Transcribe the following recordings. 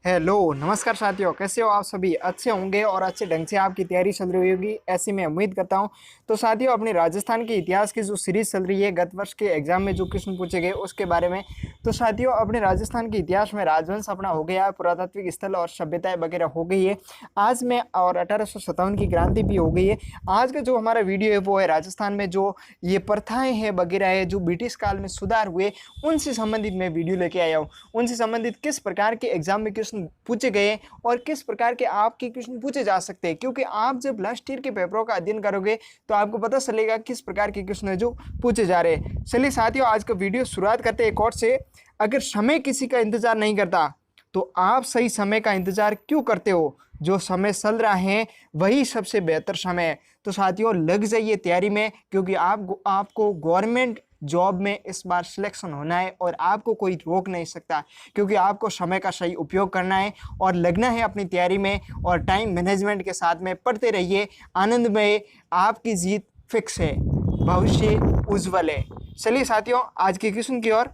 Hello नमस्कार साथियों, कैसे हो आप सभी? अच्छे होंगे और अच्छे ढंग से आपकी तैयारी चल रही होगी, ऐसी मैं उम्मीद करता हूं। तो साथियों, अपने राजस्थान के इतिहास की जो सीरीज चल रही है, गत वर्ष के एग्जाम में जो क्वेश्चन पूछे गए उसके बारे में। तो साथियों, अपने राजस्थान के इतिहास में राजवंश अपना हो गया, पुरातात्विक स्थल और सभ्यताएं वगैरह हो गई है आज में, और 1857 की क्रांति भी हो गई है। आज का जो हमारा वीडियो है वो है राजस्थान में जो ये प्रथाएं हैं वगैरह है, जो ब्रिटिश काल में सुधार हुए, उनसे संबंधित मैं वीडियो लेके आया हूँ। उनसे संबंधित किस प्रकार के एग्जाम में क्वेश्चन पूछे गए और किस प्रकार के आपके क्वेश्चन पूछे जा सकते हैं, क्योंकि आप जब लास्ट ईयर के पेपरों का अध्ययन करोगे तो आपको पता चलेगा किस प्रकार के क्वेश्चन है जो पूछे जा रहे हैं। चलिए साथियों, आज का वीडियो शुरुआत करते हैं एक और से। अगर समय किसी का इंतजार नहीं करता तो आप सही समय का इंतजार क्यों करते हो? जो समय चल रहा है वही सबसे बेहतर समय है। तो साथियों, लग जाइए तैयारी में, क्योंकि आपको गवर्नमेंट जॉब में इस बार सिलेक्शन होना है और आपको कोई रोक नहीं सकता, क्योंकि आपको समय का सही उपयोग करना है और लगना है अपनी तैयारी में, और टाइम मैनेजमेंट के साथ में पढ़ते रहिए। आनंद में आपकी जीत फिक्स है, भविष्य उज्जवल है। चलिए साथियों, आज के क्वेश्चन की ओर।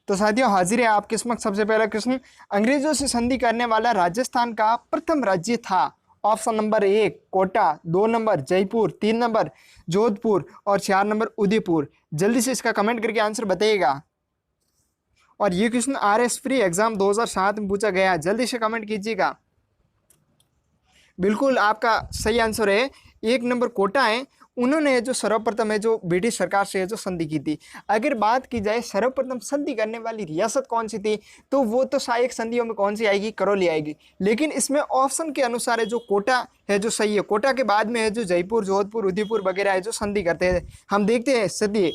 तो साथियों, हाजिर है आपके समक्ष सबसे पहला क्वेश्चन। अंग्रेजों से संधि करने वाला राजस्थान का प्रथम राज्य था। Option number 1 Kota, 2 number Jaipur, 3 number Jodhpur और 4 नंबर उदयपुर। जल्दी से इसका कमेंट करके आंसर बताइएगा। और ये क्वेश्चन आरएस प्री एग्जाम 2007 में पूछा गया है, जल्दी से कमेंट कीजिएगा। बिल्कुल आपका सही आंसर है, 1 नंबर कोटा है। उन्होंने जो सर्वप्रथम है जो ब्रिटिश सरकार से है जो संधि की थी। अगर बात की जाए सर्वप्रथम संधि करने वाली रियासत कौन सी थी, तो वो तो सहायक संधियों में कौन सी आएगी? करौली आएगी। लेकिन इसमें ऑप्शन के अनुसार है जो कोटा है जो सही है। कोटा के बाद में है जो जयपुर, जोधपुर, उदयपुर वगैरह है जो संधि करते हैं। हम देखते हैं सदी।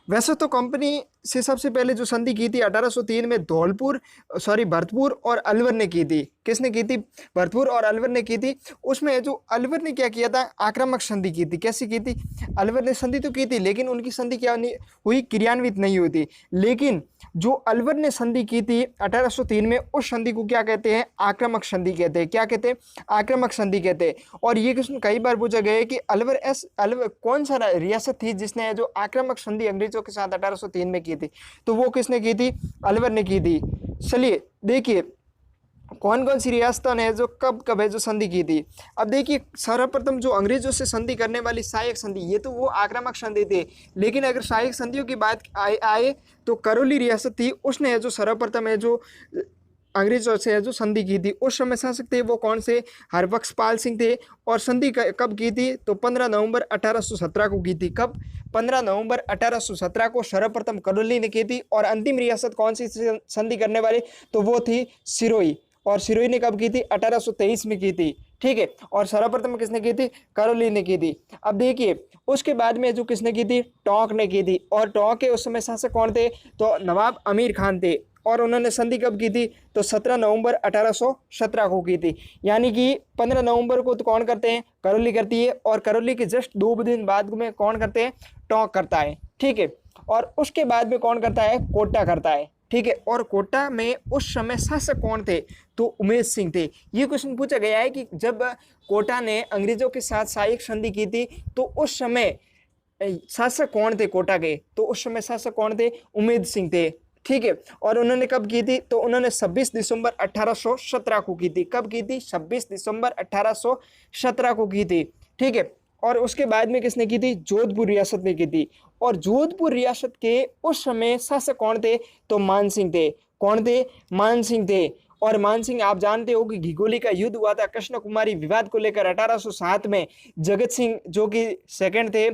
वैसे तो कंपनी से सबसे पहले जो संधि की थी 1803 में भरतपुर और अलवर ने की थी। किसने की थी? भरतपुर और अलवर ने की थी। उसमें जो अलवर ने क्या किया था? आक्रामक संधि की थी। कैसी की थी? अलवर ने संधि तो की थी, लेकिन उनकी संधि क्या नहीं हुई? क्रियान्वित नहीं हुई थी। लेकिन जो अलवर ने संधि की थी 1803 में, उस संधि को क्या कहते हैं? आक्रामक संधि कहते हैं। क्या कहते हैं? आक्रामक संधि कहते हैं। और ये क्वेश्चन कई बार पूछा गया है कि अलवर कौन सा रियासत थी जिसने जो आक्रामक संधि अंग्रेजों के साथ 1803 में की थी? तो वो किसने की थी? अलवर ने की थी। चलिए देखिए कौन कौन सी रियासतों ने जो कब है जो संधि की थी। अब देखिए, सर्वप्रथम जो अंग्रेजों से संधि करने वाली सहायक संधि, ये तो वो आक्रामक संधि थी। लेकिन अगर सहायक संधियों की बात आए तो करौली रियासत थी, उसने जो सर्वप्रथम है जो अंग्रेजों से जो संधि की थी। उस समय शासक थे वो कौन से? हरबख्शपाल सिंह थे। और संधि कब की थी? तो 15 नवंबर 1817 को की थी। कब? 15 नवंबर 1817 को सर्वप्रथम करौली ने की थी। और अंतिम रियासत कौन सी संधि करने वाली? तो वो थी सिरोही। और सिरोही ने कब की थी? 1823 में की थी। ठीक है। और सर्वप्रथम किसने की थी? करौली ने की थी। अब देखिए उसके बाद में जो किसने की थी? टोंक ने की थी। और टोंक के उस समय शासक कौन थे? तो नवाब अमीर खान थे। और उन्होंने संधि कब की थी? तो 17 नवंबर 1817 को की थी। यानी कि 15 नवंबर को तो कौन करते हैं? करौली करती है। और करौली के जस्ट 2 दिन बाद में कौन करते हैं? टोंक करता है। ठीक है। और उसके बाद में कौन करता है? कोटा करता है। ठीक है। और कोटा में उस समय शासक कौन थे? तो उमेश सिंह थे। ये क्वेश्चन पूछा गया है कि जब कोटा ने अंग्रेजों के साथ सहायक संधि की थी तो उस समय शासक कौन थे कोटा के? तो उस समय शासक कौन थे? उमेश सिंह थे। ठीक है। और उन्होंने कब की थी? तो उन्होंने 26 दिसंबर 1817 को की थी। कब की थी? 26 दिसंबर 1817 को की थी। ठीक है। और उसके बाद में किसने की थी? जोधपुर रियासत ने की थी। और जोधपुर रियासत के उस समय शासक कौन थे? तो मान सिंह थे। कौन थे? मान सिंह थे। और मान सिंह आप जानते हो कि घिगोली का युद्ध हुआ था कृष्ण कुमारी विवाद को लेकर 1807 में। जगत सिंह जो कि सेकंड थे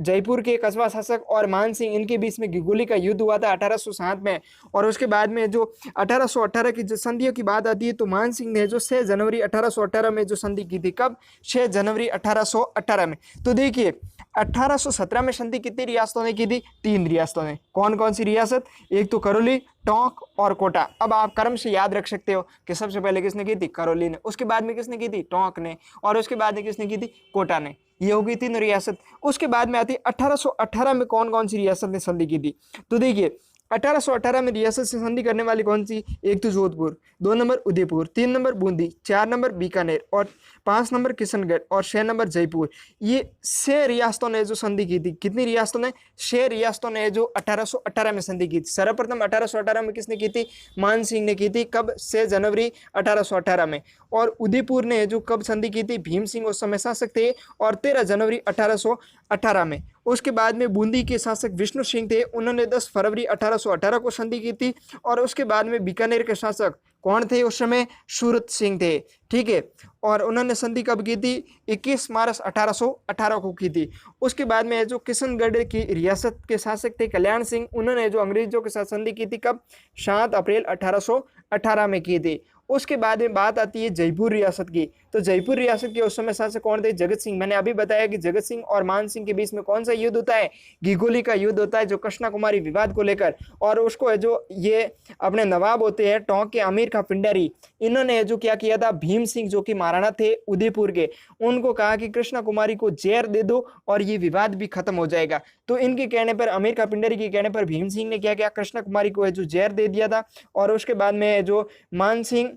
जयपुर के कस्बा शासक, और मान सिंह, इनके बीच में घिगोली का युद्ध हुआ था 1807 में। और उसके बाद में जो 1818 की जो संधियों की बात आती है तो मान सिंह ने जो 6 जनवरी 1818 में जो संधि की थी। कब? 6 जनवरी 1818 में। तो देखिए 1817 में संधि कितनी रियासतों ने की थी? 3 रियासतों ने। कौन कौन सी रियासत? एक तो करौली, टोंक और कोटा। अब आप क्रम से याद रख सकते हो कि सबसे पहले किसने की थी? करौली ने। उसके बाद में किसने की थी? टोंक ने। और उसके बाद में किसने की थी? कोटा ने। ये होगी 3 रियासत। उसके बाद में आती है 1818 में कौन कौन सी रियासत ने संधि की थी। तो देखिए 1818 में रियासत से संधि करने वाली कौन सी? एक तो Jodhpur, 2 number Udaipur, 3 number Bundi, 4 number Bikaner और 5 नंबर किशनगढ़ और 6 नंबर जयपुर। ये 6 रियासतों ने जो संधि की थी। कितनी रियासतों ने? 6 रियासतों ने जो 1818 में संधि की थी। सर्वप्रथम 1818 में किसने की थी? मान सिंह ने की थी। कब? 6 जनवरी 1818 में। और उदयपुर ने जो कब संधि की थी? भीम सिंह उस समय शासक थे और 13 जनवरी 1818 में। उसके बाद में बूंदी के शासक विष्णु सिंह थे, उन्होंने 10 फरवरी 1818 को संधि की थी। और उसके बाद में बीकानेर के शासक कौन थे उस समय? सूरत सिंह थे, ठीक है। और उन्होंने संधि कब की थी? 21 मार्च 1818 को की थी। उसके बाद में जो किशनगढ़ की रियासत के शासक थे कल्याण सिंह, उन्होंने जो अंग्रेजों के साथ संधि की थी कब? 7 अप्रैल 1818 में की थी। उसके बाद में बात आती है जयपुर रियासत की। तो जयपुर रियासत के उस समय शासक कौन थे? जगत सिंह। मैंने अभी बताया कि जगत सिंह और मान सिंह के बीच में कौन सा युद्ध होता है? घिगोली का युद्ध होता है, जो कृष्णा कुमारी विवाद को लेकर। और उसको जो ये अपने नवाब होते हैं टोंक के अमीर खां पिंडारी, इन्होंने जो क्या किया था, भीम सिंह जो कि महाराणा थे उदयपुर के, उनको कहा कि कृष्णा कुमारी को जहर दे दो और ये विवाद भी खत्म हो जाएगा। तो इनके कहने पर, अमीर खां पिंडारी के कहने पर भीम सिंह ने क्या किया? कृष्णा कुमारी को जो जहर दे दिया था। और उसके बाद में जो मान सिंह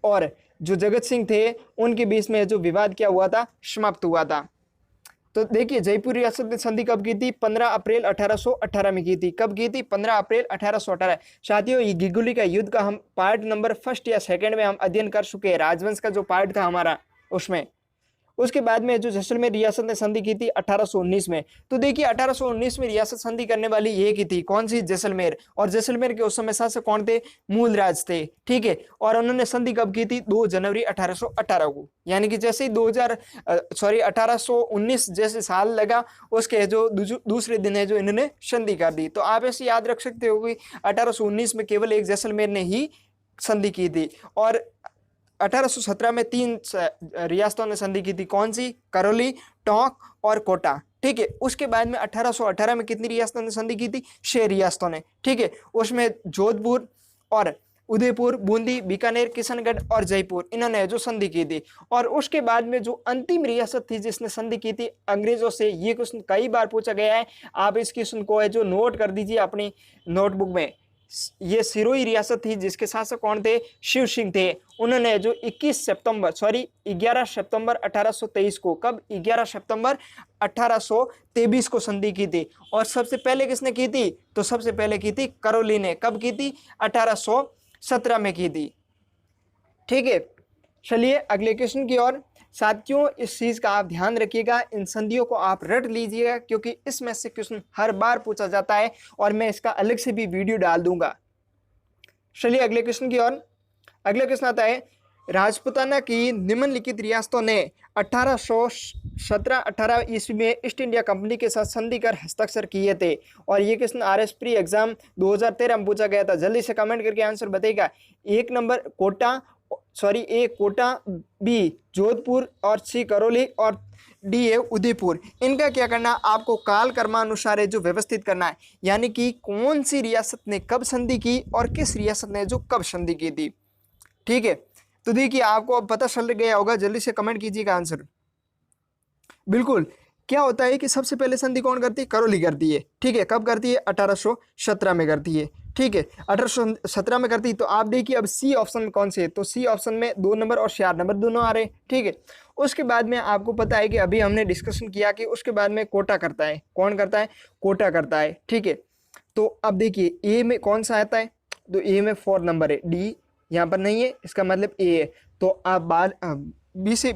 और जो जगत सिंह थे उनके बीच में जो विवाद क्या हुआ था? समाप्त हुआ था। तो देखिए जयपुर रियासत ने संधि कब की थी? 15 अप्रैल 1818 में की थी। कब की थी? 15 अप्रैल 1818। साथियों, ये घिगुली का युद्ध का हम पार्ट नंबर 1 या 2 में हम अध्ययन कर चुके हैं। राजवंश का जो पार्ट था हमारा उसमें। उसके बाद में जो जैसलमेर रियासत ने संधि की थी 1819 में। तो देखिए 1819 में रियासत संधि करने वाली ये की थी कौन सी? जैसलमेर। और जैसलमेर के उस समय शासक कौन थे? मूलराज थे, ठीक है। और उन्होंने संधि कब की थी? 2 जनवरी 1818 को। यानी कि जैसे ही 1819 जैसे साल लगा, उसके जो दूसरे दिन है जो इन्होंने संधि कर दी। तो आप ऐसे याद रख सकते हो कि 1819 में केवल एक जैसलमेर ने ही संधि की थी। और 1817 में 3 रियासतों ने संधि की थी। कौन सी? करौली, टोंक और कोटा, ठीक है। उसके बाद में 1818 में कितनी रियासतों ने संधि की थी? 6 रियासतों ने, ठीक है। उसमें जोधपुर और उदयपुर, बूंदी, बीकानेर, किशनगढ़ और जयपुर, इन्होंने जो संधि की थी। और उसके बाद में जो अंतिम रियासत थी जिसने संधि की थी अंग्रेजों से, ये क्वेश्चन कई बार पूछा गया है। आप इस क्वेश्चन को है जो नोट कर दीजिए अपनी नोटबुक में। ये सिरोही रियासत थी जिसके शासक कौन थे? शिव सिंह थे। उन्होंने जो 11 सितंबर 1823 को, कब? 11 सितंबर 1823 को संधि की थी। और सबसे पहले किसने की थी? तो सबसे पहले की थी करौली ने। कब की थी? 1817 में की थी, ठीक है। चलिए अगले क्वेश्चन की ओर। साथियों, इस चीज का आप ध्यान रखिएगा, इन संधियों को आप रट लीजिएगा क्योंकि इसमें से क्वेश्चन हर बार पूछा जाता है और मैं इसका अलग से भी वीडियो डाल दूंगा। चलिए अगले क्वेश्चन की ओर। अगला क्वेश्चन आता है, राजपूताना की निम्नलिखित रियासतों ने 1817-18 ईस्वी में ईस्ट इंडिया कंपनी के साथ संधि कर हस्ताक्षर किए थे। और ये क्वेश्चन RS प्री एग्जाम 2013 में पूछा गया था। जल्दी से कमेंट करके आंसर बताइएगा। एक नंबर कोटा, सॉरी ए कोटा, बी जोधपुर और सी करौली और डी है उदयपुर। इनका क्या करना, आपको काल कर्मानुसार जो व्यवस्थित करना है, यानी कि कौन सी रियासत ने कब संधि की और किस रियासत ने जो कब संधि की थी, ठीक है। तो देखिए आपको अब पता चल गया होगा, जल्दी से कमेंट कीजिएगा आंसर। बिल्कुल, क्या होता है कि सबसे पहले संधि कौन करती है? करौली करती है, ठीक है। कब करती है? 1817 में करती है, ठीक है। 1817 में करती है। तो आप देखिए अब सी ऑप्शन में कौन से है? तो सी ऑप्शन में 2 नंबर और 4 नंबर दोनों आ रहे हैं, ठीक है। उसके बाद में आपको पता है कि अभी हमने डिस्कशन किया कि उसके बाद में कोटा करता है। कौन करता है? कोटा करता है, ठीक है। तो अब देखिए ए में कौन सा आता है? तो ए में 4 नंबर है, डी यहाँ पर नहीं है, इसका मतलब ए है। तो आप बाद बी से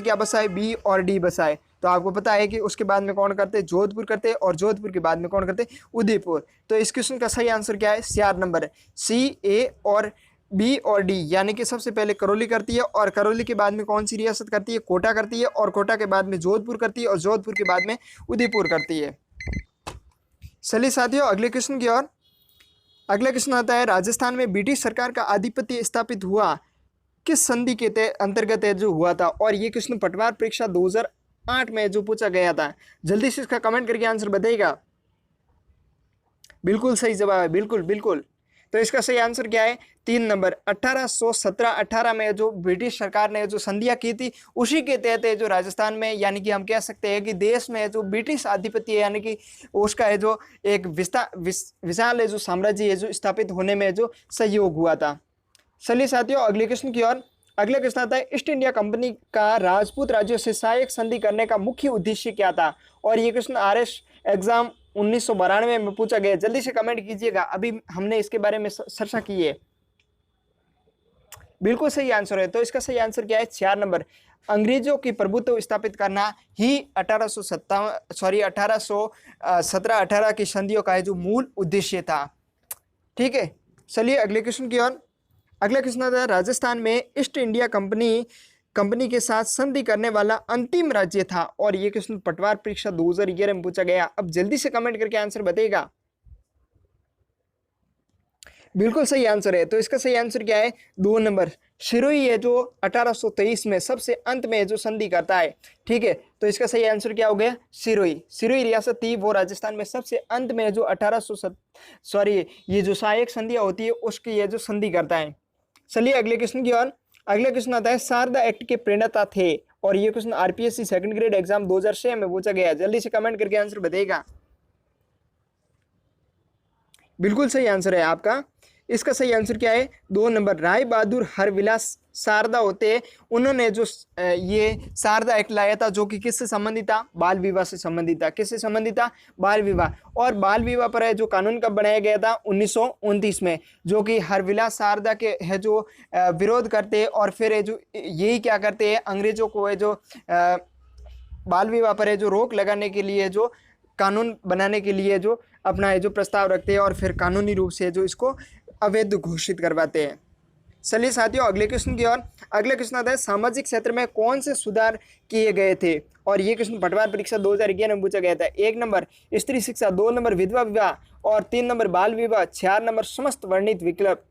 क्या बसाए? बी और डी बसाए। तो आपको पता है कि उसके बाद में कौन करते हैं? जोधपुर करते हैं। और जोधपुर के बाद में कौन करते हैं? उदयपुर। तो इस क्वेश्चन का सही आंसर क्या है? 4 नंबर है, सी, ए और बी और डी। यानी कि सबसे पहले करौली करती है और करौली के बाद में कौन सी रियासत करती है? कोटा करती है। और कोटा के बाद में जोधपुर करती है और जोधपुर के बाद में उदयपुर करती है। चलिए साथियों अगले क्वेश्चन की ओर। अगला क्वेश्चन आता है, राजस्थान में ब्रिटिश सरकार का आधिपत्य स्थापित हुआ किस संधि के अंतर्गत है जो हुआ था? और ये क्वेश्चन पटवार परीक्षा 2008 में जो पूछा गया था। जल्दी से इसका कमेंट करके आंसर बताइएगा। बिल्कुल सही जवाब है, बिल्कुल बिल्कुल। तो इसका सही आंसर क्या है? 3 नंबर 1817-18 में जो ब्रिटिश सरकार ने जो संधियां की थी उसी के तहत जो राजस्थान में यानी कि हम कह सकते हैं कि देश में जो ब्रिटिश आधिपत्य यानी कि उसका है जो एक विशाल है जो साम्राज्य है जो स्थापित होने में जो सहयोग हुआ था। चलिए साथियों अगले क्वेश्चन की ओर। अगला क्वेश्चन आता है ईस्ट इंडिया कंपनी का राजपूत राज्यों से सहायक संधि करने का मुख्य उद्देश्य क्या था? और ये क्वेश्चन आरएस एग्जाम 1992 में पूछा गया। जल्दी से कमेंट कीजिएगा, अभी हमने इसके बारे में चर्चा की है। बिल्कुल सही आंसर है। तो इसका सही आंसर क्या है? 4 नंबर अंग्रेजों की प्रभुत्व स्थापित करना ही 1817-18 की संधियों का है जो मूल उद्देश्य था। ठीक है, चलिए अगले क्वेश्चन की ओर। अगला क्वेश्चन आता है राजस्थान में ईस्ट इंडिया कंपनी के साथ संधि करने वाला अंतिम राज्य था। और ये क्वेश्चन पटवार परीक्षा 2011 में पूछा गया। अब जल्दी से कमेंट करके आंसर बताइएगा। बिल्कुल सही आंसर है। तो इसका सही आंसर क्या है? 2 नंबर सिरोही है जो 1823 में सबसे अंत में जो संधि करता है। ठीक है, तो इसका सही आंसर क्या हो गया? सिरोही रियासत थी वो राजस्थान में सबसे अंत में जो ये जो सहायक संधियां होती है उसकी ये जो संधि करता है। चलिए अगले क्वेश्चन की ओर। अगला क्वेश्चन आता है शारदा एक्ट के प्रणेता थे। और ये question RPSC second grade exam 2006 में पूछा गया। जल्दी से कमेंट करके आंसर बताइएगा। बिल्कुल सही आंसर है आपका। इसका सही आंसर क्या है? 2 नंबर राय बहादुर हरविलास शारदा होते। उन्होंने जो ये शारदा एक्ट लाया था जो कि किससे संबंधित था? बाल विवाह से संबंधित था। किससे संबंधित था? बाल विवाह। और बाल विवाह पर है जो कानून कब बनाया गया था? 1929 में, जो कि हरविलास शारदा के है जो विरोध करते और फिर है जो यही क्या करते हैं अंग्रेजों को है जो बाल विवाह पर है जो रोक लगाने के लिए जो कानून बनाने के लिए जो अपना है जो प्रस्ताव रखते हैं और फिर कानूनी रूप से जो इसको अवैध घोषित करवाते हैं। चलिए साथियों अगले क्वेश्चन की ओर। अगला क्वेश्चन आता है सामाजिक क्षेत्र में कौन से सुधार किए गए थे? और ये क्वेश्चन पटवार परीक्षा 2011 में पूछा गया था। 1 नंबर स्त्री शिक्षा, 2 नंबर विधवा विवाह और 3 नंबर बाल विवाह, 4 नंबर समस्त वर्णित विकल्प।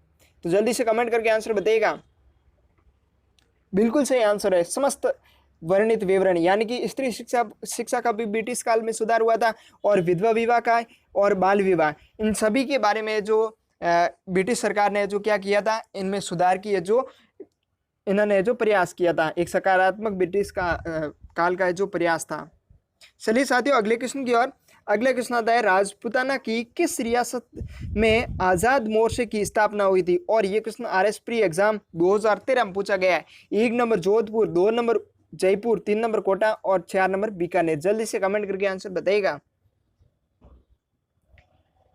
तो जल्दी से कमेंट करके आंसर बताइएगा। बिल्कुल सही आंसर है समस्त वर्णित विवरण, यानी कि स्त्री शिक्षा का भी ब्रिटिश काल में सुधार हुआ था और विधवा विवाह का और बाल विवाह, इन सभी के बारे में जो ब्रिटिश सरकार ने जो क्या किया था, इनमें सुधार की जो इन्होंने जो प्रयास किया था, एक सकारात्मक ब्रिटिश काल का जो प्रयास था। चलिए साथियों अगले क्वेश्चन की ओर। अगला क्वेश्चन आता है राजपूताना की किस रियासत में आजाद मोर्चे की स्थापना हुई थी? और ये क्वेश्चन आरएस प्री एग्जाम 2013 में पूछा गया है। 1 number Jodhpur, 2 number Jaipur, 3 number Kota और 4 नंबर बीकानेर। जल्दी से कमेंट करके आंसर बताइएगा।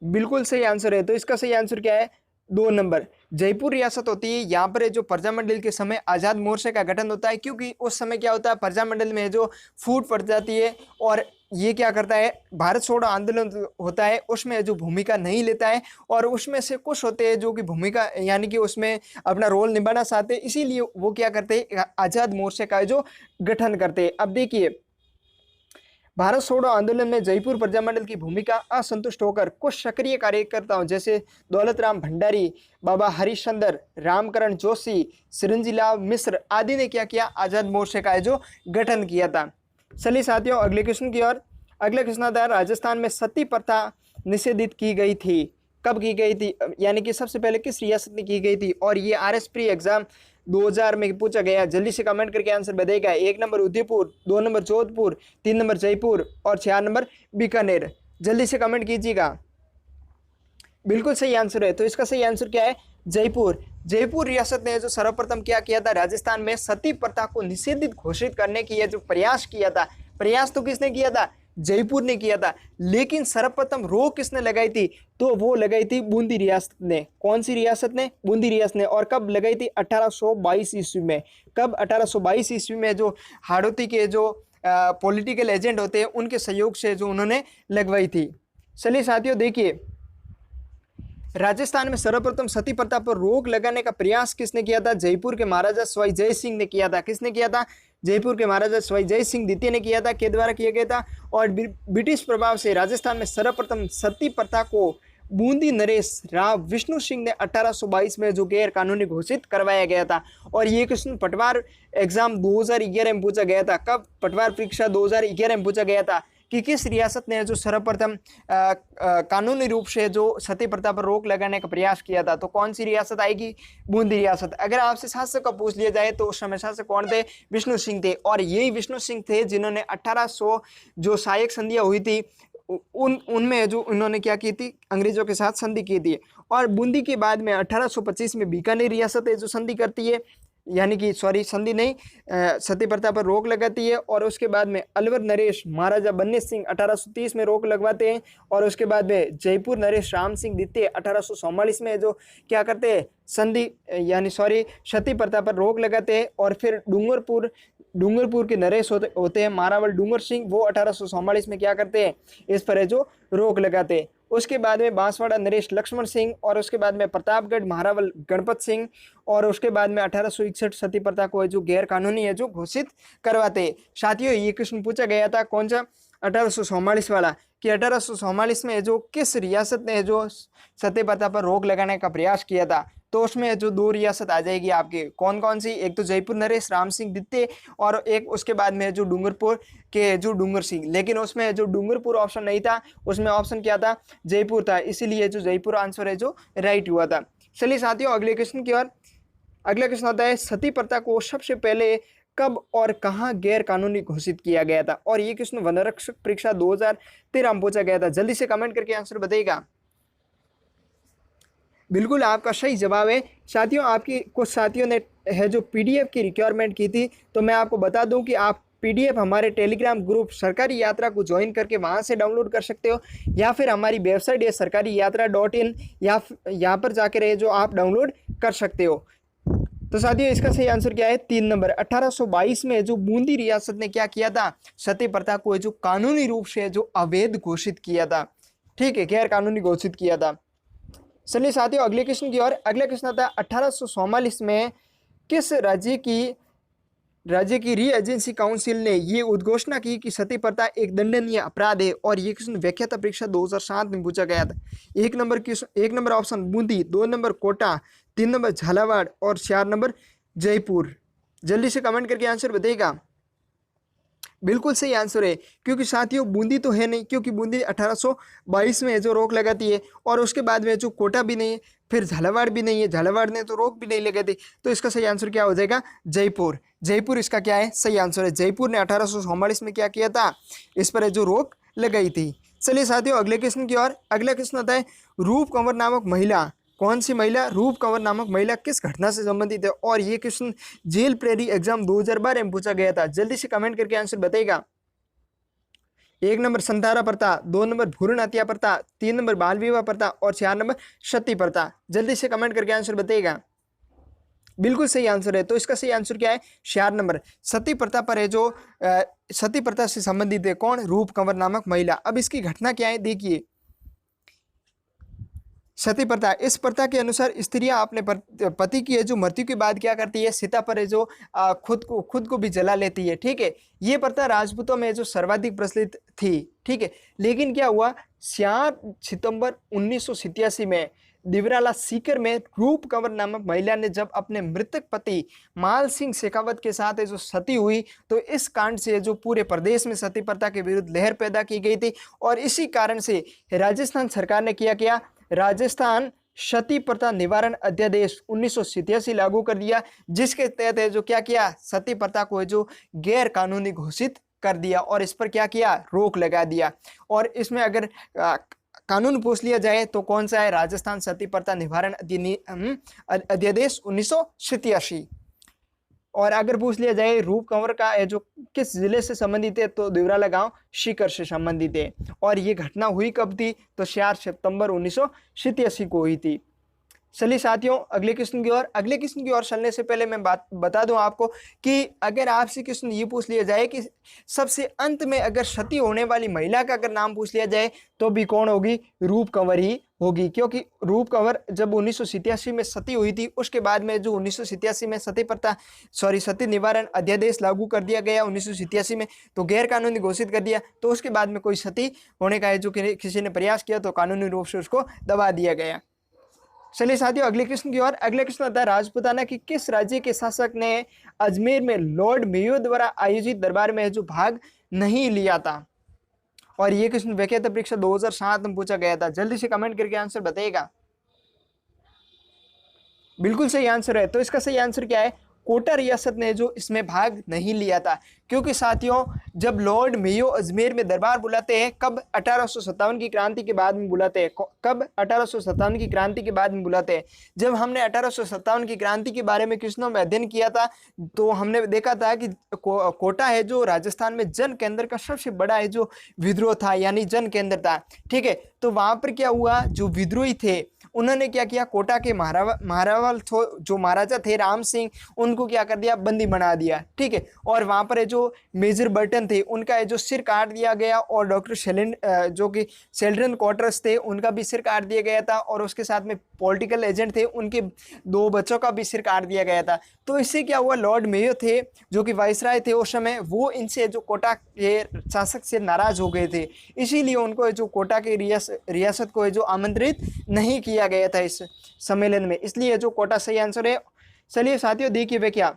बिल्कुल सही आंसर है। तो इसका सही आंसर क्या है? 2 नंबर जयपुर रियासत होती है। यहाँ पर जो प्रजामंडल के समय आजाद मोर्चे का गठन होता है, क्योंकि उस समय क्या होता है प्रजामंडल में जो फूट पड़ जाती है और ये क्या करता है भारत छोड़ो आंदोलन होता है उसमें जो भूमिका नहीं लेता है और उसमें से कुछ होते हैं जो कि भूमिका यानी कि उसमें अपना रोल निभाना चाहते हैं, इसीलिए वो क्या करते हैं आजाद मोर्चे का जो गठन करते हैं। अब देखिए भारत छोड़ो आंदोलन में जयपुर प्रजामंडल की भूमिका असंतुष्ट होकर कुछ सक्रिय कार्यकर्ताओं जैसे दौलत राम भंडारी, बाबा हरिश्चंद्र, रामकरण जोशी, सिरंजीलाल मिश्र आदि ने क्या किया? आजाद मोर्चे का जो गठन किया था। चलिए साथियों अगले क्वेश्चन की ओर। अगला क्वेश्चन आता है राजस्थान में सती प्रथा निषेधित की गई थी, कब की गई थी? यानी कि सबसे पहले किस रियासत में की गई थी? और ये आरएस प्री एग्जाम 2000 में पूछा गया। जल्दी से कमेंट करके आंसर बताइएगा। 1 number Udaipur, 2 number Jodhpur, 3 number Jaipur और 4 नंबर बीकानेर। जल्दी से कमेंट कीजिएगा। बिल्कुल सही आंसर है। तो इसका सही आंसर क्या है? जयपुर रियासत ने जो सर्वप्रथम क्या किया था राजस्थान में सती प्रथा को निषेधित घोषित करने की जो प्रयास किया था, प्रयास तो किसने किया था? जयपुर ने किया था। लेकिन सर्वप्रथम रोक किसने लगाई थी? तो वो लगाई थी बूंदी रियासत ने। कौन सी रियासत ने? बूंदी रियासत ने। और कब लगाई थी? 1822 ईस्वी में। कब? 1822 ईस्वी में जो हाड़ौती के जो पॉलिटिकल एजेंट होते हैं उनके सहयोग से जो उन्होंने लगवाई थी। चलिए साथियों देखिए राजस्थान में सर्वप्रथम सती प्रथा पर रोक लगाने का प्रयास किसने किया था? जयपुर के महाराजा सवाई जय सिंह ने किया था। किसने किया था? जयपुर के महाराजा सवाई जय सिंह द्वितीय ने किया था, के द्वारा किया गया था। और ब्रिटिश प्रभाव से राजस्थान में सर्वप्रथम सती प्रथा को बूंदी नरेश राव विष्णु सिंह ने 1822 में जो गैर कानूनी घोषित करवाया गया था। और ये क्वेश्चन पटवार एग्जाम 2011 में पूछा गया था। कब? पटवार परीक्षा 2011 में पूछा गया था कि किस रियासत ने जो सर्वप्रथम कानूनी रूप से जो सती प्रथा पर रोक लगाने का प्रयास किया था, तो कौन सी रियासत आएगी? बूंदी रियासत। अगर आपसे शासक का पूछ लिया जाए तो उस समय शासक कौन थे? विष्णु सिंह थे। और यही विष्णु सिंह थे जिन्होंने 1800 जो सहायक संधियां हुई थी उनमें जो उन्होंने क्या की थी? अंग्रेजों के साथ संधि की थी। और बूंदी के बाद में 1825 में बीकानेर रियासत है जो संधि करती है, यानी कि सॉरी संधि नहीं, सती प्रथा पर रोक लगाती है। और उसके बाद में अलवर नरेश महाराजा बन्ने सिंह 1830 में रोक लगवाते हैं। और उसके बाद में जयपुर नरेश राम सिंह द्वितीय 1844 में जो क्या करते हैं? संधि यानी सॉरी सती प्रथा पर रोक लगाते हैं। और फिर डूंगरपुर के नरेश होते हैं मारावल डूंगर सिंह, वो 1844 में क्या करते हैं? इस पर जो रोक लगाते हैं। उसके बाद में बांसवाड़ा नरेश लक्ष्मण सिंह, और उसके बाद में प्रतापगढ़ महारावल गणपत सिंह, और उसके बाद में 1861 सती प्रथा को जो गैर कानूनी है जो घोषित करवाते। साथियों ये क्वेश्चन पूछा गया था कौन सा? 1844 वाला, कि 1844 में जो किस रियासत ने जो सती प्रथा पर रोक लगाने का प्रयास किया था? तो उसमें जो दो रियासत आ जाएगी आपके, कौन कौन सी? एक तो जयपुर नरेश राम सिंह द्वितीय, और एक उसके बाद में जो डूंगरपुर के जो डूंगर सिंह। लेकिन उसमें जो डूंगरपुर ऑप्शन नहीं था, उसमें ऑप्शन क्या था? जयपुर था, इसीलिए जो जयपुर आंसर है जो राइट हुआ था। चलिए साथियों अगले क्वेश्चन की ओर। अगला क्वेश्चन आता है सती प्रथा को सबसे पहले कब और कहां गैर कानूनी घोषित किया गया था? और ये क्वेश्चन वनरक्षक परीक्षा 2013 में पूछा गया था। जल्दी से कमेंट करके आंसर बताइएगा। बिल्कुल आपका सही जवाब है। साथियों आपकी कुछ साथियों ने है जो पीडीएफ की रिक्वायरमेंट की थी, तो मैं आपको बता दूं कि आप पीडीएफ हमारे टेलीग्राम ग्रुप सरकारी यात्रा को ज्वाइन करके वहां से डाउनलोड कर सकते हो, या फिर हमारी वेबसाइट है sarkariyatra.in, या यहाँ पर जाकर है जो आप डाउनलोड कर सकते हो। तो साथियों इसका सही आंसर क्या है? 3 नंबर। 1822 में जो बूंदी रियासत ने क्या किया था? सती प्रथा को जो कानूनी रूप से जो अवैध घोषित किया था, ठीक है, गैर कानूनी घोषित किया था। चलिए साथियों अगले क्वेश्चन की ओर। अगला क्वेश्चन आता है 1844 में किस राज्य की री एजेंसी काउंसिल ने ये उद्घोषणा की कि सती प्रथा एक दंडनीय अपराध है? और ये क्वेश्चन व्याख्याता परीक्षा 2007 में पूछा गया था। एक number option Bundi, 2 number Kota, 3 number Jhalawar, और 4 नंबर जयपुर। जल्दी से कमेंट करके आंसर बताइएगा। बिल्कुल सही आंसर है, क्योंकि साथियों बूंदी तो है नहीं, क्योंकि बूंदी 1822 में जो रोक लगाती है, और उसके बाद में जो कोटा भी नहीं है, फिर झालावाड़ भी नहीं है, झालावाड़ ने तो रोक भी नहीं लगाती। तो इसका सही आंसर क्या हो जाएगा? जयपुर। जयपुर इसका क्या है? सही आंसर है। जयपुर ने 1844 में क्या किया था? इस पर जो रोक लगाई थी। चलिए साथियों अगले क्वेश्चन की ओर। अगला क्वेश्चन आता है रूप कंवर नामक महिला, कौन सी महिला? रूप कंवर नामक महिला किस घटना से संबंधित है? और ये क्वेश्चन जेल प्रेरी एग्जाम 2012 में पूछा गया था। जल्दी से कमेंट करके आंसर बताइएगा। 1 नंबर संतारा प्रथा, 2 नंबर भ्रूण हत्या प्रथा, 3 नंबर बाल विवाह प्रथा, और 4 नंबर सती प्रथा। जल्दी से कमेंट करके आंसर बताइएगा। बिल्कुल सही आंसर है। तो इसका सही आंसर क्या है? 4 नंबर सती प्रथा पर है जो सती प्रथा से संबंधित है कौन? रूप कंवर नामक महिला। अब इसकी घटना क्या है देखिए। सती प्रथा, इस प्रथा के अनुसार स्त्रियां अपने पति की है जो मृत्यु के बाद क्या करती है? सीता पर है जो खुद को भी जला लेती है, ठीक है। ये प्रथा राजपूतों में जो सर्वाधिक प्रचलित थी, ठीक है। लेकिन क्या हुआ? 4 सितंबर 1987 में दिवराला सीकर में रूप कंवर नामक महिला ने जब अपने मृतक पति माल सिंह शेखावत के साथ है जो सती हुई, तो इस कांड से जो पूरे प्रदेश में सती प्रथा के विरुद्ध लहर पैदा की गई थी। और इसी कारण से राजस्थान सरकार ने किया राजस्थान सती प्रथा निवारण अध्यादेश 1987 लागू कर दिया, जिसके तहत है जो क्या किया? सती प्रथा को जो गैर कानूनी घोषित कर दिया, और इस पर क्या किया? रोक लगा दिया। और इसमें अगर कानून पूछ लिया जाए तो कौन सा है? राजस्थान सती प्रथा निवारण अध्यादेश 1987। और अगर पूछ लिया जाए रूप कंवर का जो किस जिले से संबंधित है, तो दिवराला गांव सीकर से संबंधित है। और ये घटना हुई कब थी? तो 4 सितंबर 1987 को हुई थी। चलिए साथियों अगले क्वेश्चन की ओर। अगले क्वेश्चन की ओर चलने से पहले मैं बता दूं आपको कि अगर आपसे क्वेश्चन ये पूछ लिया जाए कि सबसे अंत में अगर सती होने वाली महिला का अगर नाम पूछ लिया जाए तो भी कौन होगी? रूप कंवर ही होगी, क्योंकि रूप कंवर जब 1987 में सती हुई थी, उसके बाद में जो 1987 में सती निवारण अध्यादेश लागू कर दिया गया 1987 में, तो गैर कानूनी घोषित कर दिया। तो उसके बाद में कोई सती होने का है जो किसी ने प्रयास किया तो कानूनी रूप से उसको दबा दिया गया। चलिए साथियों अगले क्वेश्चन की ओर। अगले क्वेश्चन आता है राजपूताना की किस राज्य के शासक ने अजमेर में लॉर्ड मेयो द्वारा आयोजित दरबार में जो भाग नहीं लिया था? और ये क्वेश्चन व्यक्तिगत परीक्षा 2007 में पूछा गया था। जल्दी से कमेंट करके आंसर बताइएगा। बिल्कुल सही आंसर है। तो इसका सही आंसर क्या है? कोटा रियासत ने जो इसमें भाग नहीं लिया था, क्योंकि साथियों जब लॉर्ड मेयो अजमेर में दरबार बुलाते हैं, कब 1857 की क्रांति के बाद में बुलाते हैं, कब 1857 की क्रांति के बाद में बुलाते हैं। जब हमने 1857 की क्रांति के बारे में क्वेश्चनों में अध्ययन किया था, तो हमने देखा था कि कोटा है जो राजस्थान में जन केंद्र का सबसे बड़ा है जो विद्रोह था, यानी जन केंद्र था। ठीक है, तो वहां पर क्या हुआ, जो विद्रोही थे उन्होंने क्या किया, कोटा के महारावल जो महाराजा थे राम सिंह, उनको क्या कर दिया, बंदी बना दिया। ठीक है, और वहां पर जो मेजर बर्टन थे उनका जो सिर काट दिया गया, और डॉक्टर जो कि शेल्डन क्वार्टर्स थे उनका भी सिर काट दिया गया था, और उसके साथ में पॉलिटिकल एजेंट थे उनके 2 बच्चों का भी सिर काट दिया गया था। तो इससे क्या हुआ, लॉर्ड मेयो थे जो कि वाइसराय थे उस समय, वो इनसे जो कोटा के शासक से नाराज हो गए थे, इसीलिए उनको जो कोटा के रियासत को जो आमंत्रित नहीं किया गया था इस सम्मेलन में, इसलिए जो कोटा सही आंसर है। चलिए साथियों देखिए वे क्या,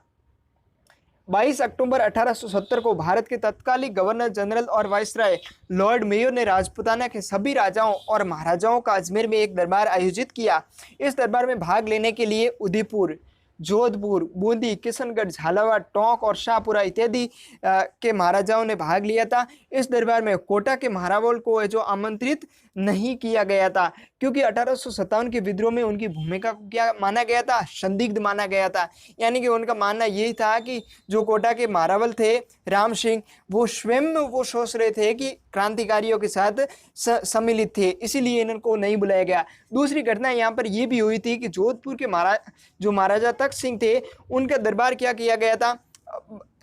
22 अक्टूबर 1870 को भारत के तत्कालीन गवर्नर जनरल और वाइसराय लॉर्ड मेयो ने राजपुताना के सभी राजाओं और महाराजाओं का अजमेर में एक दरबार आयोजित किया। इस दरबार में भाग लेने के लिए उदयपुर, जोधपुर, बूंदी, किशनगढ़, झालावाड़, टोंक और शाहपुरा इत्यादि के महाराजाओं ने भाग लिया था। इस दरबार में कोटा के महारावल को जो आमंत्रित नहीं किया गया था, क्योंकि 1857 के विद्रोह में उनकी भूमिका को क्या माना गया था, संदिग्ध माना गया था। यानी कि उनका मानना यही था कि जो कोटा के महारावल थे राम सिंह, वो स्वयं वो सोच रहे थे कि क्रांतिकारियों के साथ सम्मिलित थे, इसीलिए इनको नहीं बुलाया गया। दूसरी घटना यहाँ पर यह भी हुई थी कि जोधपुर के जो महाराजा तख्त सिंह थे, उनका दरबार क्या किया गया था,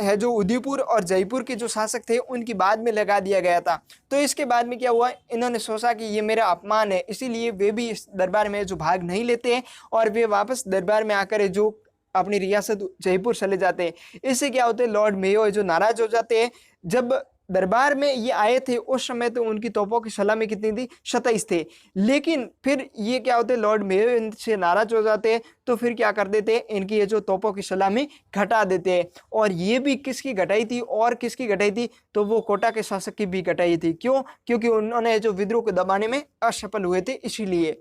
है जो उदयपुर और जयपुर के जो शासक थे उनकी बाद में लगा दिया गया था। तो इसके बाद में क्या हुआ, इन्होंने सोचा कि ये मेरा अपमान है, इसीलिए वे भी इस दरबार में जो भाग नहीं लेते हैं, और वे वापस दरबार में आकर जो अपनी रियासत जयपुर चले जाते हैं। इससे क्या होते हैं, लॉर्ड मेयो जो नाराज हो जाते हैं। जब दरबार में ये आए थे उस समय तो उनकी तोपों की सलामी कितनी थी, 27 थे, लेकिन फिर ये क्या होते, लॉर्ड मेयो इनसे नाराज हो जाते हैं, तो फिर क्या कर देते हैं, इनकी ये जो तोपों की सलामी घटा देते हैं। और ये भी किसकी घटाई थी, और किसकी घटाई थी, तो वो कोटा के शासक की भी घटाई थी। क्यों? क्योंकि उन्होंने जो विद्रोह को दबाने में असफल हुए थे, इसीलिए।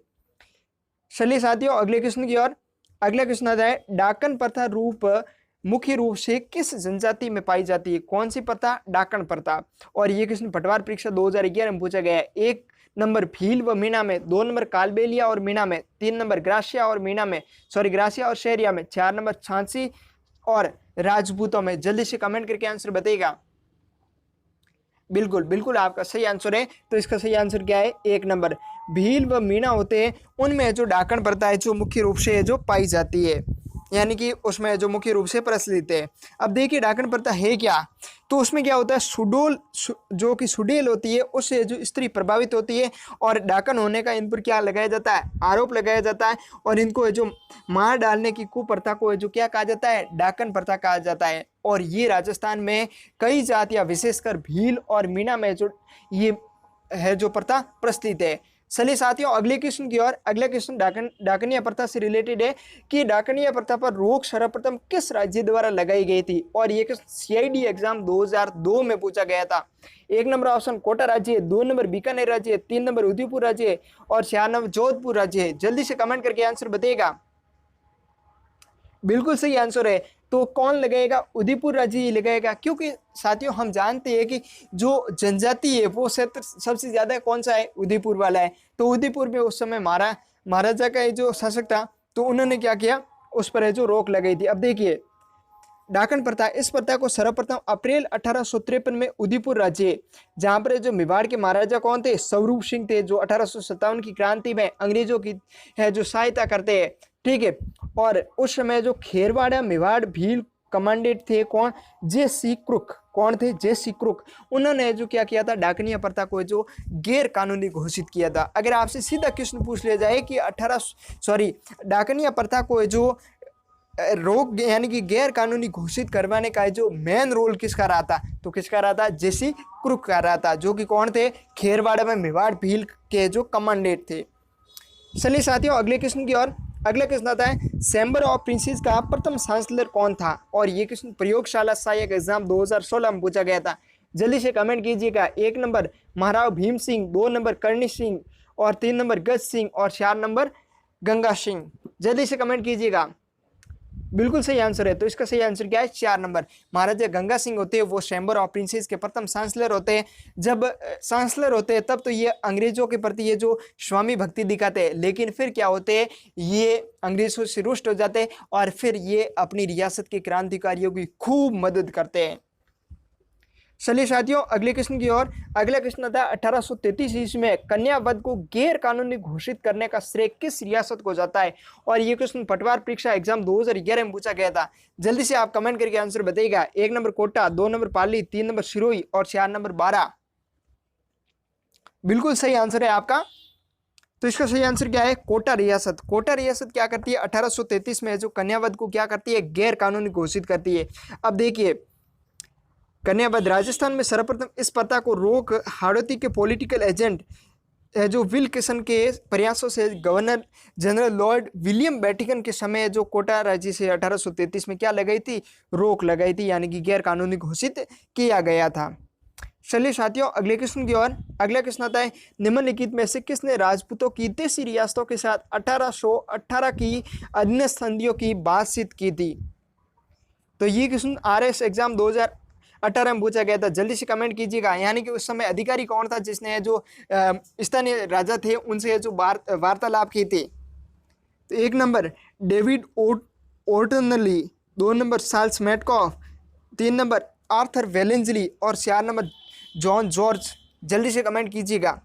चलिए साथियों अगले क्वेश्चन की ओर। अगला क्वेश्चन आ जाए, डाकन प्रथा मुख्य रूप से किस जनजाति में पाई जाती है? कौन सी प्रथा? डाकन प्रथा। और ये क्वेश्चन पटवार परीक्षा 2011 में पूछा गया है। 1 नंबर भील व मीणा में, 2 नंबर कालबेलिया और मीणा में, 3 नंबर ग्रासिया और मीणा में, ग्रासिया और शहरिया में, 4 नंबर छांसी और राजपूतों में। जल्दी से कमेंट करके आंसर बताइएगा। बिल्कुल बिल्कुल आपका सही आंसर है। तो इसका सही आंसर क्या है? 1 नंबर भील व मीणा होते हैं, उनमें जो डाकन प्रथा है जो मुख्य रूप से जो पाई जाती है, यानी कि उसमें जो मुख्य रूप से प्रचलित है। अब देखिए डाकन प्रथा है क्या, तो उसमें क्या होता है, जो कि सुडेल होती है उससे जो स्त्री प्रभावित होती है, और डाकन होने का इन पर क्या लगाया जाता है, आरोप लगाया जाता है, और इनको जो मार डालने की कुप्रथा को जो क्या कहा जाता है, डाकन प्रथा कहा जाता है। और ये राजस्थान में कई जातियां विशेषकर भील और मीणा में जो ये है जो प्रथा प्रचलित है। चलिए साथियों अगले क्वेश्चन की ओर। अगला क्वेश्चन डाकनीय प्रथा से रिलेटेड है कि डाकनीय प्रथा पर रोक सर्वप्रथम किस राज्य द्वारा लगाई गई थी? और ये CID एग्जाम 2002 में पूछा गया था। 1 नंबर ऑप्शन कोटा राज्य है, 2 नंबर बीकानेर राज्य है, 3 नंबर उदयपुर राज्य है, और 4 नंबर जोधपुर राज्य है। जल्दी से कमेंट करके आंसर बताइएगा। बिल्कुल सही आंसर है। तो कौन लगाएगा? उदयपुर राज्य ही लगाएगा, क्योंकि साथियों हम जानते हैं कि जो जनजाति है वो क्षेत्र सबसे ज्यादा कौन सा है? उदयपुर वाला है। तो उदयपुर में उस समय महाराजा का जो शासक था, तो उन्होंने क्या किया, उस पर जो रोक लगाई थी। अब देखिए डाकन प्रथा, इस प्रथा को सर्वप्रथम अप्रैल 1853 में उदयपुर राज्य, जहां पर जो मेवाड़ के महाराजा कौन थे? स्वरूप सिंह थे, जो 1857 की क्रांति में अंग्रेजों की है जो सहायता करते हैं। ठीक है, और उस समय जो खेरवाड़ा मेवाड़ भील कमांडेंट थे कौन? JC Crook. कौन थे? JC Crook. उन्होंने जो क्या किया था, डाकनीय प्रथा को जो गैर कानूनी घोषित किया था। अगर आपसे सीधा क्वेश्चन पूछ लिया जाए कि डाकनीय प्रथा को जो रोक यानी कि गैर कानूनी घोषित करवाने का जो मेन रोल किसका रहा था, तो किसका रहा था? JC क्रुक का रहा था, जो कि कौन थे? खेरवाड़ा में मेवाड़ भील के जो कमांडेंट थे। चलिए साथियों अगले क्वेश्चन की ओर। अगला क्वेश्चन आता है, चैम्बर ऑफ प्रिंसेस का प्रथम चांसलर कौन था? और ये क्वेश्चन प्रयोगशाला सहायक एग्जाम 2016 में पूछा गया था। जल्दी से कमेंट कीजिएगा। 1 नंबर महाराव भीम सिंह, 2 नंबर करणी सिंह और 3 नंबर गज सिंह और 4 नंबर गंगा सिंह। जल्दी से कमेंट कीजिएगा। बिल्कुल सही आंसर है। तो इसका सही आंसर क्या है? 4 नंबर। महाराजा गंगा सिंह होते हैं वो चैम्बर ऑफ प्रिंसेस के प्रथम चांसलर होते हैं। जब चांसलर होते हैं तब तो ये अंग्रेजों के प्रति ये जो स्वामी भक्ति दिखाते हैं, लेकिन फिर क्या होते हैं, ये अंग्रेजों से रुष्ट हो जाते हैं और फिर ये अपनी रियासत के क्रांतिकारियों की खूब मदद करते हैं। चलिए साथियों अगले क्वेश्चन की ओर। अगला क्वेश्चन आता है 1833 ईस्वी में कन्यावध को गैर कानूनी घोषित करने का श्रेय किस रियासत को जाता है? और ये क्वेश्चन पटवार परीक्षा एग्जाम 2011 में पूछा गया था। जल्दी से आप कमेंट करके आंसर बताइएगा। 1 नंबर कोटा, 2 नंबर पाली, 3 नंबर सिरोही और 4 नंबर बारा। बिल्कुल सही आंसर है आपका। तो इसका सही आंसर क्या है? कोटा रियासत। कोटा रियासत क्या करती है? 1833 में जो कन्यावध को क्या करती है? गैर कानूनी घोषित करती है। अब देखिए कन्यावध राजस्थान में सर्वप्रथम इस प्रथा को रोक हाड़ौती के पॉलिटिकल एजेंट जो विल किशन के प्रयासों से गवर्नर जनरल लॉर्ड विलियम बेटिकन के समय जो कोटा राज्य से 1833 में क्या लगाई थी? रोक लगाई थी, यानी कि गैर कानूनी घोषित किया गया था। चलिए साथियों अगले क्वेश्चन की ओर। अगला क्वेश्चन आता है निम्नलिखित में से किसने राजपूतों की देशी रियासतों के साथ 1818 की अन्य संधियों की बातचीत की थी? तो ये क्वेश्चन RS एग्जाम 2018 में पूछा गया था। जल्दी से कमेंट कीजिएगा। यानी कि उस समय अधिकारी कौन था जिसने जो स्थानीय राजा थे उनसे जो वार्तालाप की थी? तो 1 नंबर डेविड ओर्टनली, 2 number Charles Metcalfe, 3 number Arthur Wellesley और 4 नंबर जॉन जॉर्ज। जल्दी से कमेंट कीजिएगा।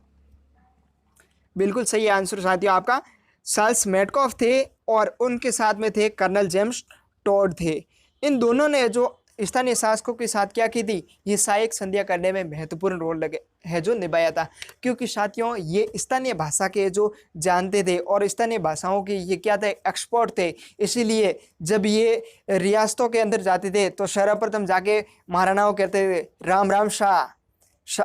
बिल्कुल सही आंसर साथियों आपका चार्ल्स मैटकॉफ थे और उनके साथ में थे कर्नल जेम्स टॉड थे। इन दोनों ने जो स्थानीय शासकों के साथ क्या की थी? ये सहायक संधियां करने में महत्वपूर्ण रोल लगे है जो निभाया था, क्योंकि साथियों ये स्थानीय भाषा के जो जानते थे और स्थानीय भाषाओं के ये क्या थे? एक्सपर्ट थे। इसीलिए जब ये रियासतों के अंदर जाते थे तो सर्वप्रथम जाके महाराणाओं कहते थे राम राम शाह,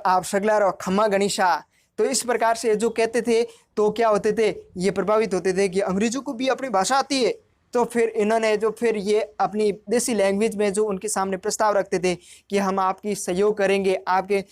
आप सगला रहो, खम्मा गणिशा। तो इस प्रकार से जो कहते थे तो क्या होते थे? ये प्रभावित होते थे कि अंग्रेजों को भी अपनी भाषा आती है। तो फिर इन्होंने जो फिर ये अपनी देसी लैंग्वेज में जो उनके सामने प्रस्ताव रखते थे कि हम आपकी सहयोग करेंगे, आपके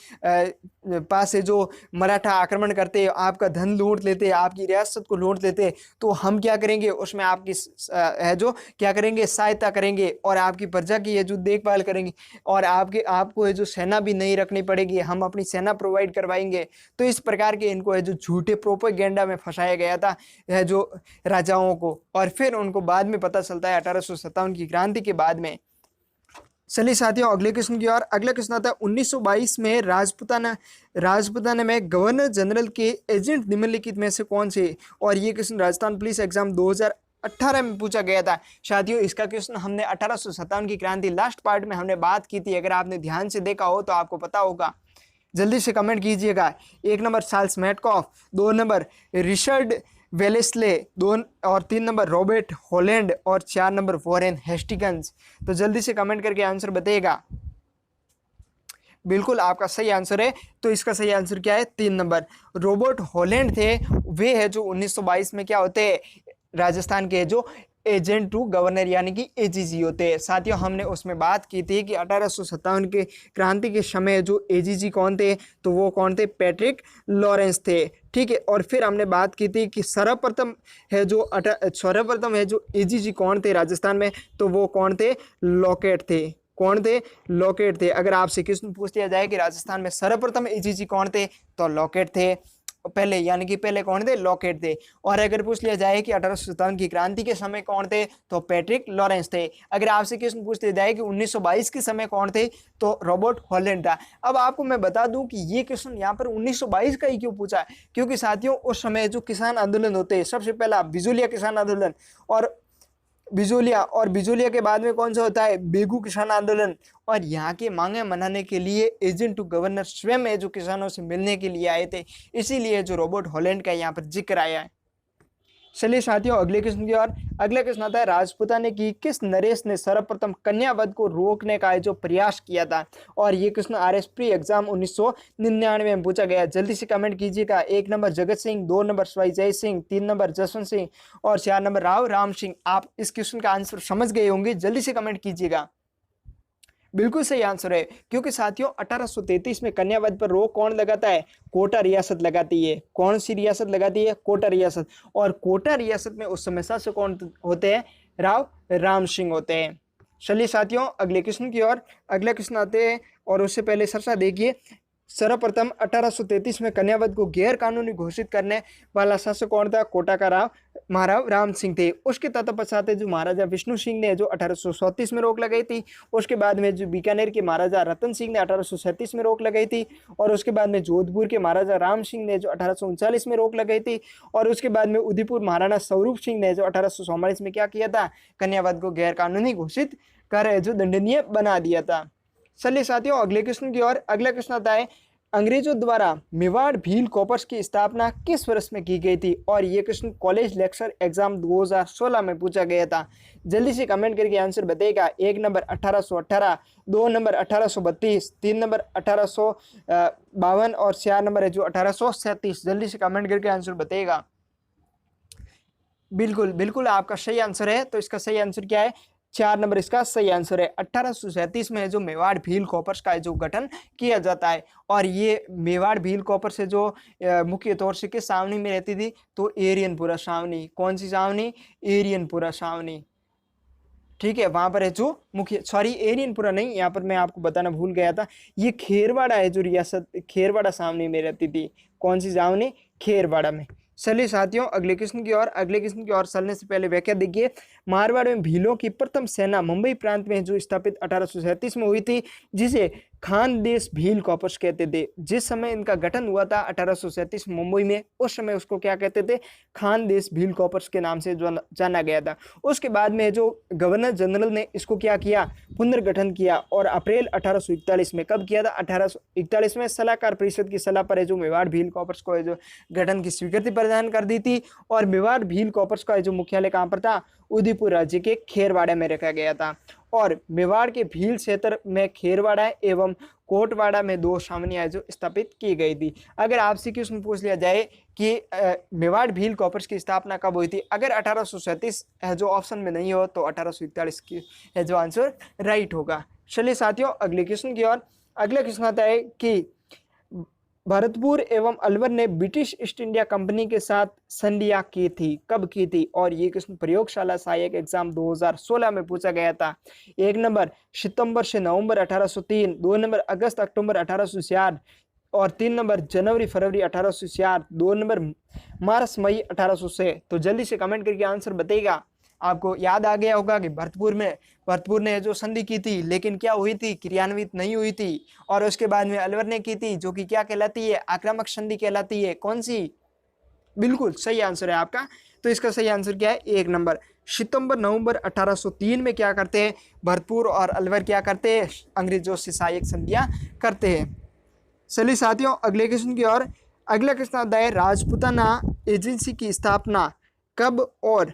पास से जो मराठा आक्रमण करते, आपका धन लूट लेते, आपकी रियासत को लूट लेते, तो हम क्या करेंगे उसमें आपकी है जो क्या करेंगे? सहायता करेंगे और आपकी प्रजा की ये जो देखभाल करेंगे और आपको ये जो सेना भी नहीं रखनी पड़ेगी, हम अपनी सेना प्रोवाइड करवाएंगे। तो इस प्रकार के इनको ये जो झूठे प्रोपेगेंडा में फंसाया गया था यह जो राजाओं को, और फिर उनको बाद में पता चलता है 1857 की क्रांति के बाद में। चलिए साथियों अगले क्वेश्चन की ओर। अगला क्वेश्चन आता है 1922 में राजपुताना में गवर्नर जनरल के एजेंट निम्नलिखित में से कौन से? और ये क्वेश्चन राजस्थान पुलिस एग्जाम 2018 में पूछा गया था। साथियों इसका क्वेश्चन हमने 1857 की क्रांति लास्ट पार्ट में हमने बात की थी। अगर आपने ध्यान से देखा हो तो आपको पता होगा। जल्दी से कमेंट कीजिएगा। 1 number Charles Metcalfe, 2 number Richard Wellesley, 2 और 3 नंबर रॉबर्ट हॉलैंड और 4 नंबर वॉरेन हेस्टिंग्स। तो जल्दी से कमेंट करके आंसर बताइएगा। बिल्कुल आपका सही आंसर है। तो इसका सही आंसर क्या है? 3 नंबर रॉबर्ट हॉलैंड थे। वे है जो 1922 में क्या होते हैं? राजस्थान के जो एजेंट टू गवर्नर यानी कि एजीजी होते हैं। साथियों हमने उसमें बात की थी कि 1857 के क्रांति के समय जो एजीजी कौन थे? तो वो कौन थे? पैट्रिक लॉरेंस थे। ठीक है। और फिर हमने बात की थी कि सर्वप्रथम है जो एजीजी कौन थे राजस्थान में? तो वो कौन थे? लॉकेट थे। कौन थे? लॉकेट थे। अगर आपसे क्वेश्चन पूछ दिया जाए कि राजस्थान में सर्वप्रथम एजीजी कौन थे? तो लॉकेट थे पहले, यानी कि पहले कौन थे? लॉकेट थे। और अगर पूछ लिया जाए कि 1857 की क्रांति के समय कौन थे? तो पैट्रिक लॉरेंस थे। अगर आपसे क्वेश्चन पूछ दिया जाए कि 1922 के समय कौन थे? तो रॉबर्ट हॉलैंड था। अब आपको मैं बता दूं कि ये क्वेश्चन यहाँ पर 1922 का ही क्यों पूछा है, क्योंकि साथियों उस समय जो किसान आंदोलन होते हैं, सबसे पहला बिजोलिया किसान आंदोलन और बिजोलिया के बाद में कौन सा होता है? बेगू किसान आंदोलन। और यहाँ की मांगे मनाने के लिए एजेंट टू गवर्नर स्वयं है जो किसानों से मिलने के लिए आए थे, इसीलिए जो रॉबर्ट हॉलैंड का यहाँ पर जिक्र आया है। चलिए साथियों अगले क्वेश्चन की ओर। अगला क्वेश्चन आता है राजपूताना की किस नरेश ने सर्वप्रथम कन्यावध को रोकने का जो प्रयास किया था? और ये क्वेश्चन RS प्री एग्जाम 1999 में पूछा गया। जल्दी से कमेंट कीजिएगा। 1 number Jagat Singh, 2 number Sawai Jai Singh, 3 number Jaswant Singh और 4 नंबर राव राम सिंह। आप इस क्वेश्चन का आंसर समझ गए होंगे। जल्दी से कमेंट कीजिएगा। बिल्कुल सही आंसर है, क्योंकि साथियों 1833 में कन्यावध पर रोक कौन लगाता है? कोटा रियासत लगाती है। कौन सी रियासत लगाती है? कोटा रियासत। और कोटा रियासत में उस समय शासक कौन होते हैं? राव राम सिंह होते हैं। चलिए साथियों अगले क्वेश्चन की ओर। अगला क्वेश्चन आते हैं, और उससे पहले सरसा देखिए, सर्वप्रथम 1833 में कन्यावध को गैर कानूनी घोषित करने वाला शासक कौन था? कोटा का राव महाराव राम सिंह थे। उसके तत्पश्चात जो महाराजा विष्णु सिंह ने जो 1834 में रोक लगाई थी, उसके बाद में जो बीकानेर के महाराजा रतन सिंह ने 1837 में रोक लगाई थी, और उसके बाद में जोधपुर के महाराजा राम सिंह ने जो 1839 में रोक लगाई थी, और उसके बाद में उदयपुर महाराणा स्वरूप सिंह ने जो 1844 में क्या किया था? कन्यावध को गैर कानूनी घोषित कर जो दंडनीय बना दिया था। चलिए साथियों अगले क्वेश्चन की ओर। अगला क्वेश्चन आता है, अंग्रेजों द्वारा मेवाड़ भील कॉर्प्स की स्थापना किस वर्ष में की गई थी? और ये क्वेश्चन कॉलेज लेक्चर एग्जाम 2016 में पूछा गया था। जल्दी से कमेंट करके आंसर बताइएगा। 1 नंबर 1818, 2 नंबर 1832, 3 नंबर 1852 और 4 नंबर है जो 1837। जल्दी से कमेंट करके आंसर बताइएगा। बिल्कुल बिल्कुल आपका सही आंसर है। तो इसका सही आंसर क्या है? 4 नंबर इसका सही आंसर है। 1837 में जो मेवाड़ भील कॉर्प्स का जो गठन किया जाता है, और ये मेवाड़ भील कॉर्प्स से जो मुख्य तौर से किस छावनी में रहती थी? तो एरियनपुरा छावनी। कौन सी छावनी? एरियनपुरा छावनी। ठीक है, वहां पर है जो मुख्य, सॉरी एरियनपुरा नहीं, यहाँ पर मैं आपको बताना भूल गया था, ये खेरवाड़ा है जो रियासत खेरवाड़ा छावनी में रहती थी। कौन सी छावनी? खेरवाड़ा में। चलिए साथियों अगले क्वेश्चन की ओर। अगले क्वेश्चन की ओर चलने से पहले व्याख्या देखिए। मारवाड़ में भीलों की प्रथम सेना मुंबई प्रांत में जो स्थापित 1837 में हुई थी, जिसे खानदेश भील कॉर्प्स कहते थे। जिस समय इनका गठन हुआ था 1837 मुंबई में, उस समय उसको क्या कहते थे? खानदेश भील कॉर्प्स के नाम से जो जाना गया था। उसके बाद में जो गवर्नर जनरल ने इसको क्या किया? पुनर्गठन किया, और अप्रैल 1841 में, कब किया था? 1841 में सलाहकार परिषद की सलाह पर जो मेवाड़ भील कॉर्प्स को जो गठन की स्वीकृति प्रदान कर दी थी। और मेवाड़ भील कॉर्प्स का जो मुख्यालय कहाँ पर था? उदयपुर राज्य के खेरवाड़ा में रखा गया था। और मेवाड़ के भील क्षेत्र में खेरवाड़ा एवं कोटवाड़ा में 2 छावनियां जो स्थापित की गई थी। अगर आपसे क्वेश्चन पूछ लिया जाए कि मेवाड़ भील कॉर्प्स की स्थापना कब हुई थी, अगर 1837 जो ऑप्शन में नहीं हो तो 1841 की है जो आंसर राइट होगा। चलिए साथियों अगले क्वेश्चन की ओर। अगला क्वेश्चन आता है कि भरतपुर एवं अलवर ने ब्रिटिश ईस्ट इंडिया कंपनी के साथ संधियां की थी, कब की थी? और ये क्वेश्चन प्रयोगशाला सहायक एग्जाम 2016 में पूछा गया था। 1 नंबर सितंबर से नवंबर 1803, 2 नंबर अगस्त अक्टूबर 1804, और 3 नंबर जनवरी फरवरी 1804, 2 नंबर मार्च मई 1800 से। तो जल्दी से कमेंट करके आंसर बताइएगा। आपको याद आ गया होगा कि भरतपुर ने जो संधि की थी, लेकिन क्या हुई थी? क्रियान्वित नहीं हुई थी। और उसके बाद में अलवर ने की थी, जो कि क्या कहलाती है? आक्रामक संधि कहलाती है। कौन सी? बिल्कुल सही आंसर है आपका। तो इसका सही आंसर क्या है? 1 नंबर सितंबर नवंबर 1803 में क्या करते हैं? भरतपुर और अलवर क्या करते हैं? अंग्रेजों से सहायक संधियां करते हैं। चलिए साथियों अगले क्वेश्चन की ओर। अगला क्वेश्चन आता है, राजपूताना एजेंसी की स्थापना कब और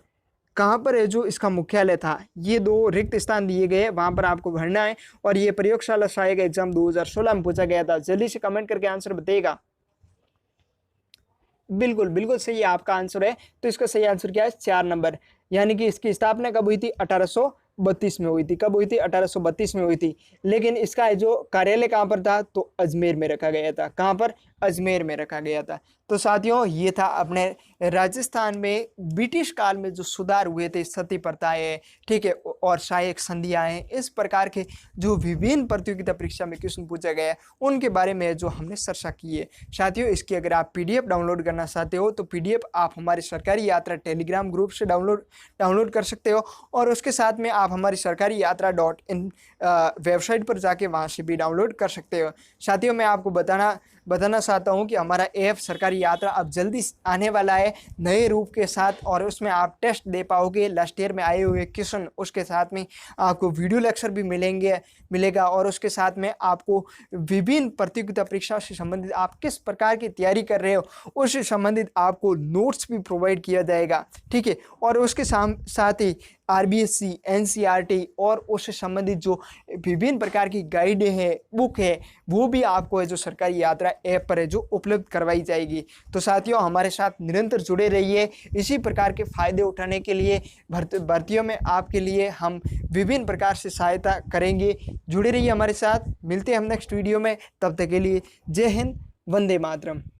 कहाँ पर है जो इसका मुख्यालय था? ये 2 रिक्त स्थान दिए गए, वहां पर आपको भरना है। और ये प्रयोगशाला सहायक एग्जाम 2016 में पूछा गया था। जल्दी से कमेंट करके आंसर बताइएगा। बिल्कुल बिल्कुल सही आपका आंसर है। तो इसका सही आंसर क्या है? 4 नंबर। यानी कि इसकी स्थापना कब हुई थी? 1832 में हुई थी। कब हुई थी? 1832 में हुई थी। लेकिन इसका जो कार्यालय कहाँ पर था? तो अजमेर में रखा गया था। कहाँ पर? अजमेर में रखा गया था। तो साथियों ये था अपने राजस्थान में ब्रिटिश काल में जो सुधार हुए थे, सती प्रथाएं, ठीक है, और सहायक संधियां हैं, इस प्रकार के जो विभिन्न प्रतियोगिता परीक्षा में क्वेश्चन पूछा गया है, उनके बारे में जो हमने चर्चा की है। साथियों इसकी अगर आप PDF डाउनलोड करना चाहते हो तो PDF आप हमारी सरकारी यात्रा टेलीग्राम ग्रुप से डाउनलोड कर सकते हो, और उसके साथ में आप हमारी सरकारी यात्रा.in वेबसाइट पर जाके वहाँ से भी डाउनलोड कर सकते हो। साथियों मैं आपको बताना चाहता हूँ कि हमारा ऐप सरकारी यात्रा अब जल्दी आने वाला है नए रूप के साथ, और उसमें आप टेस्ट दे पाओगे लास्ट ईयर में आए हुए क्वेश्चन, उसके साथ में आपको वीडियो लेक्चर भी मिलेगा, और उसके साथ में आपको विभिन्न प्रतियोगिता परीक्षा से संबंधित आप किस प्रकार की तैयारी कर रहे हो उससे संबंधित आपको नोट्स भी प्रोवाइड किया जाएगा, ठीक है। और उसके साथ ही RBSC, NCERT और उससे संबंधित जो विभिन्न प्रकार की गाइडें हैं, बुक है, वो भी आपको है जो सरकारी यात्रा ऐप पर है जो उपलब्ध करवाई जाएगी। तो साथियों, हमारे साथ निरंतर जुड़े रहिए। इसी प्रकार के फ़ायदे उठाने के लिए भर्तियों में आपके लिए हम विभिन्न प्रकार से सहायता करेंगे। जुड़े रहिए हमारे साथ। मिलते हैं हम नेक्स्ट वीडियो में। तब तक के लिए जय हिंद, वंदे मातरम।